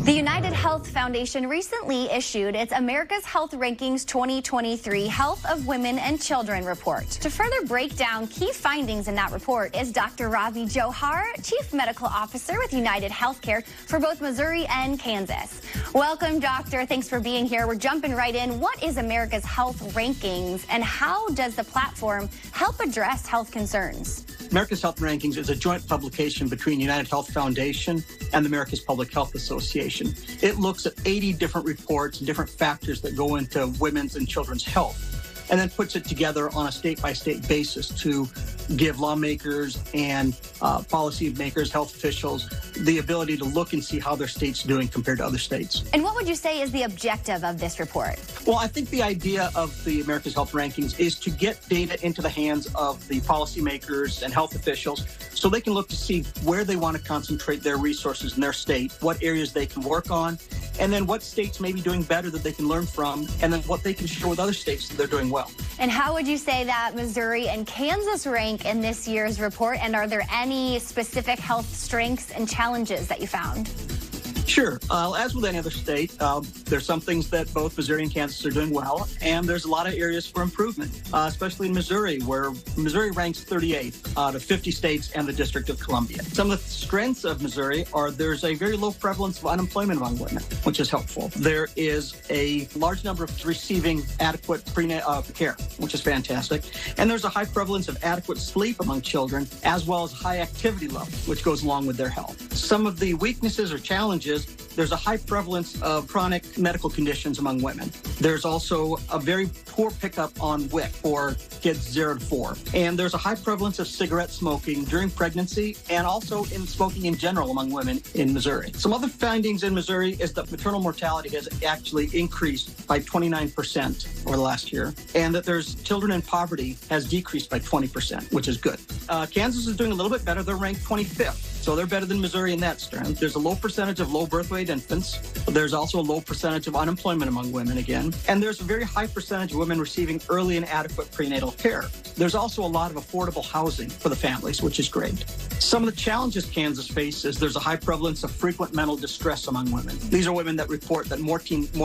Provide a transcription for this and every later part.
The United Health Foundation recently issued its America's Health Rankings 2023 Health of Women and Children report. To further break down key findings in that report is Dr. Ravi Johar, Chief Medical Officer with United Healthcare for both Missouri and Kansas. Welcome, Doctor. Thanks for being here. We're jumping right in. What is America's Health Rankings, and how does the platform help address health concerns? America's Health Rankings is a joint publication between United Health Foundation and the America's Public Health Association. It looks at 80 different reports and different factors that go into women's and children's health, and then puts it together on a state-by-state basis to give lawmakers and policymakers, health officials, the ability to look and see how their state's doing compared to other states. And what would you say is the objective of this report? Well, I think the idea of the America's Health Rankings is to get data into the hands of the policymakers and health officials so they can look to see where they want to concentrate their resources in their state, what areas they can work on, and then what states may be doing better that they can learn from, and then what they can share with other states that they're doing well. And how would you say that Missouri and Kansas rank in this year's report? And are there any specific health strengths and challenges that you found? Sure. As with any other state, there's some things that both Missouri and Kansas are doing well, and there's a lot of areas for improvement, especially in Missouri, where Missouri ranks 38th out of 50 states and the District of Columbia. Some of the strengths of Missouri are there's a very low prevalence of unemployment among women, which is helpful. There is a large number of receiving adequate prenatal care, which is fantastic. And there's a high prevalence of adequate sleep among children, as well as high activity level, which goes along with their health. Some of the weaknesses or challenges, there's a high prevalence of chronic medical conditions among women. There's also a very poor pickup on WIC for kids 0 to 4. And there's a high prevalence of cigarette smoking during pregnancy and also in smoking in general among women in Missouri. Some other findings in Missouri is that maternal mortality has actually increased by 29% over the last year, and that there's children in poverty has decreased by 20%, which is good. Kansas is doing a little bit better. They're ranked 25th. So they're better than Missouri in that strength. There's a low percentage of low birth weight infants. There's also a low percentage of unemployment among women again. And there's a very high percentage of women receiving early and adequate prenatal care. There's also a lot of affordable housing for the families, which is great. Some of the challenges Kansas faces, there's a high prevalence of frequent mental distress among women. These are women that report that more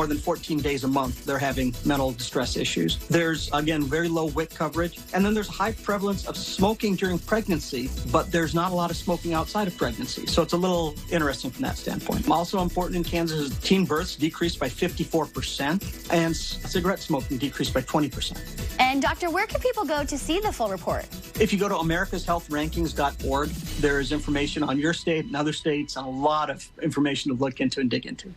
than 14 days a month they're having mental distress issues. There's, again, very low WIC coverage. And then there's a high prevalence of smoking during pregnancy, but there's not a lot of smoking outside of pregnancy. So it's a little interesting from that standpoint. Also important in Kansas is teen births decreased by 54% and cigarette smoking decreased by 20%. And Doctor, where can people go to see the full report? If you go to americashealthrankings.org, there is information on your state and other states and a lot of information to look into and dig into.